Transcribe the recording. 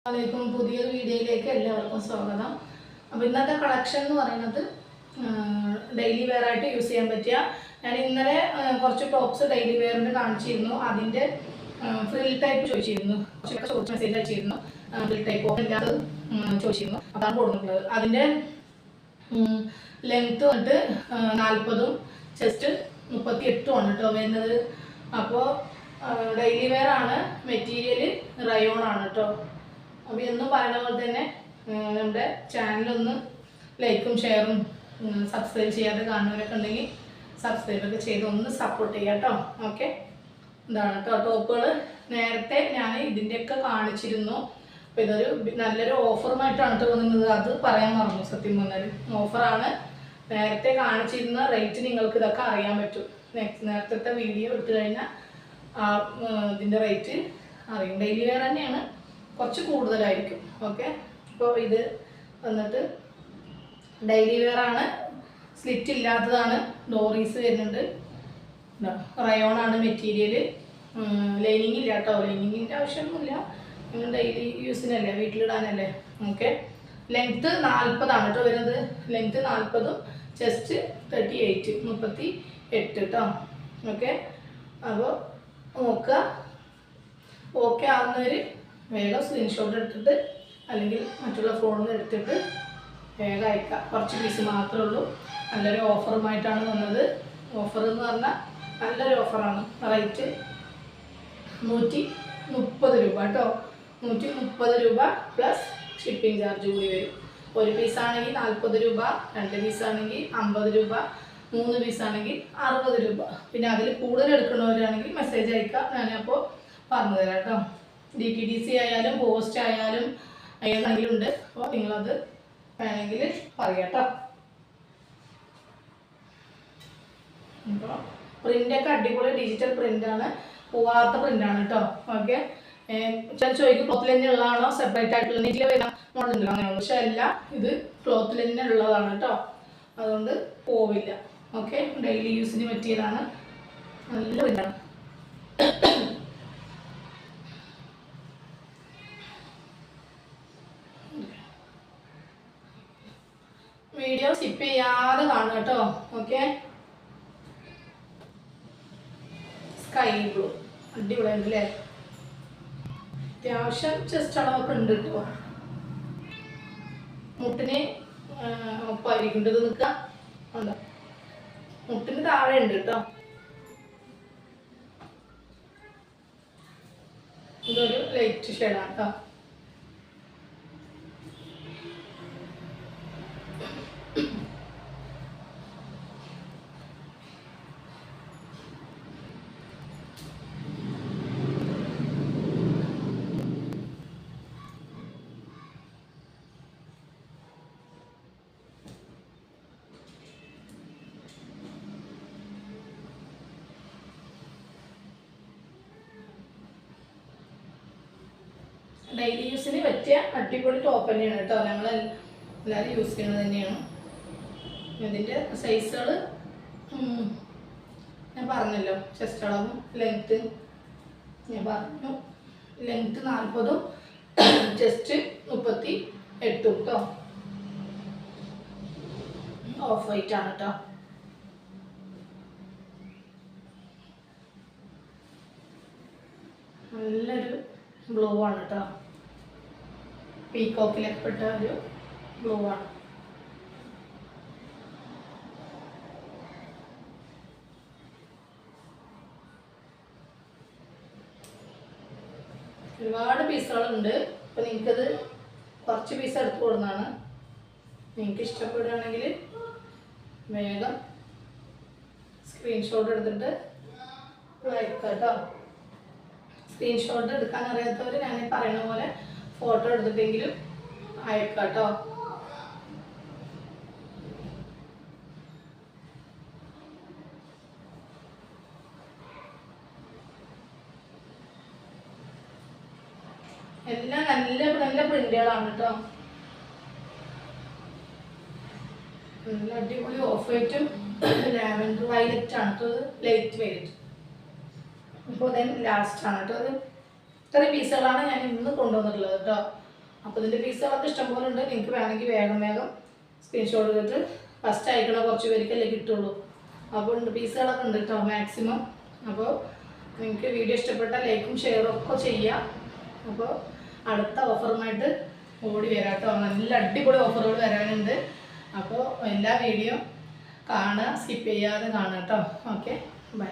അലൈക്കും പുതിയൊരു വീഡിയോയിലേക്ക് എല്ലാവർക്കും സ്വാഗതം. അപ്പോൾ ഇന്നത്തെ കളക്ഷൻ എന്ന് പറയുന്നത് ഡെയിലി വെയർ ആയിട്ട് യൂസ് ചെയ്യാൻ പറ്റിയ ഞാൻ ഇന്നലെ കുറച്ച് ടോപ്സ് ഡെയിലി വെയറിന് കാണിച്ചിരുന്നു. അതിൻ്റെ ഫ്രിൽ ടൈപ്പ് ചോദിച്ചിരുന്നു, കുറച്ച് മെസ്സേജ് അയച്ചിരുന്നു. ഫ്രിൽ ടൈപ്പ് ഇല്ലാതെ ചോദിച്ചിരുന്നു, അതാണ് കൊടുത്തിട്ടുള്ളത്. അതിൻ്റെ ലെങ്ത്ത് വന്നിട്ട് 40 ചെസ്റ്റ് 38 ആണ് കേട്ടോ വരുന്നത്. അപ്പോൾ ഡെയിലി വെയർ ആണ്, മെറ്റീരിയൽ റയോൺ ആണ് കേട്ടോ. അപ്പോൾ എന്നും പറയുന്ന പോലെ തന്നെ നമ്മുടെ ചാനലൊന്ന് ലൈക്കും ഷെയറും സബ്സ്ക്രൈബ് ചെയ്യാതെ കാണുന്നവരൊക്കെ ഉണ്ടെങ്കിൽ സബ്സ്ക്രൈബൊക്കെ ചെയ്ത് ഒന്ന് സപ്പോർട്ട് ചെയ്യാം കേട്ടോ. ഓക്കെ, ഇതാണ് കേട്ടോ ടോപ്പുകൾ. നേരത്തെ ഞാൻ ഇതിൻ്റെയൊക്കെ കാണിച്ചിരുന്നു. അപ്പോൾ ഇതൊരു നല്ലൊരു ഓഫറുമായിട്ടാണ് തോന്നുന്നത്, അത് പറയാൻ മറന്നു. സത്യം പറഞ്ഞാൽ ഓഫറാണ്. നേരത്തെ കാണിച്ചിരുന്ന റേറ്റ് നിങ്ങൾക്ക് ഇതൊക്കെ അറിയാൻ പറ്റും. നേരത്തെ വീഡിയോ ഇട്ട് കഴിഞ്ഞാൽ ഇതിൻ്റെ റേറ്റ് അറിയും. ഡെയിലി വെയർ തന്നെയാണ്, കുറച്ച് കൂടുതലായിരിക്കും. ഓക്കെ, അപ്പോൾ ഇത് വന്നിട്ട് ഡെയിലി വെയർ ആണ്, സ്ലിറ്റ് ഇല്ലാത്തതാണ്, ഡോറീസ് വരുന്നുണ്ട്, റയോൺ ആണ് മെറ്റീരിയൽ. ലൈനിങ് ഇല്ല കേട്ടോ, ലൈനിങ്ങിൻ്റെ ആവശ്യമൊന്നുമില്ല, നിങ്ങൾ ഡെയിലി യൂസിനല്ലേ, വീട്ടിലിടാനല്ലേ. ഓക്കെ, ലെങ്ത്ത് 40 ആണ് കേട്ടോ വരുന്നത്. ലെങ്ത്ത് 40, ചെസ്റ്റ് 38 കേട്ടോ. ഓക്കെ, അപ്പോൾ നോക്കുക. ഓക്കെ ആവുന്നവർ വേഗം സ്ക്രീൻഷോട്ട് എടുത്തിട്ട് അല്ലെങ്കിൽ മറ്റുള്ള ഫോണിൽ നിന്ന് എടുത്തിട്ട് വേഗം അയക്കാം. കുറച്ച് പീസ് മാത്രമേ ഉള്ളൂ. നല്ലൊരു ഓഫറുമായിട്ടാണ് വന്നത്. ഓഫർ എന്ന് പറഞ്ഞാൽ നല്ലൊരു ഓഫറാണ്. റേറ്റ് 130 രൂപ കേട്ടോ. 130 രൂപ പ്ലസ് ഷിപ്പിംഗ് ചാർജ് കൂടി വരും. ഒരു പീസാണെങ്കിൽ 40 രൂപ, 2 പീസാണെങ്കിൽ 50 രൂപ, 3 പീസാണെങ്കിൽ 60 രൂപ. പിന്നെ അതിൽ കൂടുതൽ എടുക്കുന്നവരാണെങ്കിൽ മെസ്സേജ് അയക്കാം, ഞാനപ്പോൾ പറഞ്ഞു തരാം കേട്ടോ. DTDC ആയാലും പോസ്റ്റ് ആയാലും ഏതെങ്കിലും ഉണ്ട്. അപ്പോൾ നിങ്ങളത് വേണമെങ്കിൽ പറയാം കേട്ടോ. അപ്പോൾ പ്രിൻ്റൊക്കെ അടിപൊളി ഡിജിറ്റൽ പ്രിൻ്റാണ്, പോവാത്ത പ്രിൻ്റാണ് കേട്ടോ. ഓക്കെ, ചില ചോദിക്കും ക്ലോത്തിൽ തന്നെ ഉള്ളതാണോ സെപ്പറേറ്റ് ആയിട്ടുള്ള നെറ്റിൽ വരുന്ന മോഡലുണ്ടല്ലോ, അങ്ങനെയുള്ളൂ. പക്ഷേ എല്ലാം ഇത് ക്ലോത്തിൽ തന്നെ ഉള്ളതാണ് കേട്ടോ, അതുകൊണ്ട് പോവില്ല. ഓക്കെ, ഡെയിലി യൂസിന് പറ്റിയതാണ്, നല്ല പ്രിൻ്റാണ്. വീഡിയോ സ്കിപ്പ് ചെയ്യാതെ കാണുക കേട്ടോ. ഓക്കെ, സ്കൈ ബ്ലൂ അടിപൊളിയുണ്ട് അല്ലേ. അത്യാവശ്യം ചെസ്റ്റ് അളവൊക്കെ ഉണ്ട് കേട്ടോ. മുട്ടിന് ഒപ്പായിരിക്കേണ്ടത് നിൽക്കുക, ഉണ്ടോ, മുട്ടിന് താഴെ ഉണ്ട് കേട്ടോ. ഇതൊരു ലൈറ്റ് ഷെയ്ഡാണ് കേട്ടോ. ഡെയിലി യൂസിന് പറ്റിയ അടിപൊളി ടോപ്പ് തന്നെയാണ് കേട്ടോ. ഞങ്ങൾ എല്ലാവരും യൂസ് ചെയ്യുന്നത് തന്നെയാണ്. ഇതിൻ്റെ സൈസുകൾ ഞാൻ പറഞ്ഞല്ലോ, ചെസ്റ്റ് അളവും ലെങ്ത്ത് ഞാൻ പറഞ്ഞു. ലെങ്ത്ത് 40, ചെസ്റ്റ് 38 കേട്ടോ. ഓഫ് വൈറ്റ് ആണ് കേട്ടോ. നല്ലൊരു ബ്ലൂ ആണ് കേട്ടോ, പീകോക്കിലൊക്കെ പെട്ട ഒരു ബ്ലൂ ആണ്. ഒരുപാട് പീസുകളുണ്ട്. അപ്പോൾ നിങ്ങൾക്കത് കുറച്ച് പീസ് എടുത്ത് കൊടുക്കുന്നതാണ്. നിങ്ങൾക്ക് ഇഷ്ടപ്പെടുകയാണെങ്കിൽ വേഗം സ്ക്രീൻഷോട്ട് എടുത്തിട്ട് അയക്കാം കേട്ടോ. സ്ക്രീൻഷോട്ട് എടുക്കാൻ അറിയാത്തവർ ഞാൻ പറയുന്ന പോലെ ഫോട്ടോ എടുത്തിട്ടെങ്കിലും അയക്കാം കേട്ടോ. എല്ലാം നല്ല നല്ല പ്രിന്റുകളാണ് കേട്ടോ. നല്ല അടിപൊളി ഓഫ് വൈറ്റും ലാവൻഡർ വയലറ്റ് ആണ് കേട്ടോ. Light violet. അപ്പോൾ ദെൻ ലാസ്റ്റ് ആണ് കേട്ടോ. അത് ഇത്രയും പീസുകളാണ് ഞാൻ ഇന്ന് കൊണ്ടുവന്നിട്ടുള്ളത് കേട്ടോ. അപ്പോൾ ഇതിൻ്റെ പീസുകളൊക്കെ ഇഷ്ടംപോലെ ഉണ്ട്. നിങ്ങൾക്ക് വേണമെങ്കിൽ വേഗം സ്ക്രീൻഷോട്ട് എടുത്തിട്ട് ഫസ്റ്റ് അയക്കണ കുറച്ച് പേർക്കല്ലേ കിട്ടുള്ളൂ. അപ്പോൾ പീസുകളൊക്കെ ഉണ്ട് കേട്ടോ മാക്സിമം. അപ്പോൾ നിങ്ങൾക്ക് വീഡിയോ ഇഷ്ടപ്പെട്ടാൽ ലൈക്കും ഷെയറും ഒക്കെ ചെയ്യാം. അപ്പോൾ അടുത്ത ഓഫറുമായിട്ട് ഓടി വരാം കേട്ടോ. നല്ല അടിപൊളി ഓഫറുകൾ വരാനുണ്ട്. അപ്പോൾ എല്ലാ വീഡിയോ കാണുക, സ്കിപ്പ് ചെയ്യാതെ കാണുക കേട്ടോ. Okay, by.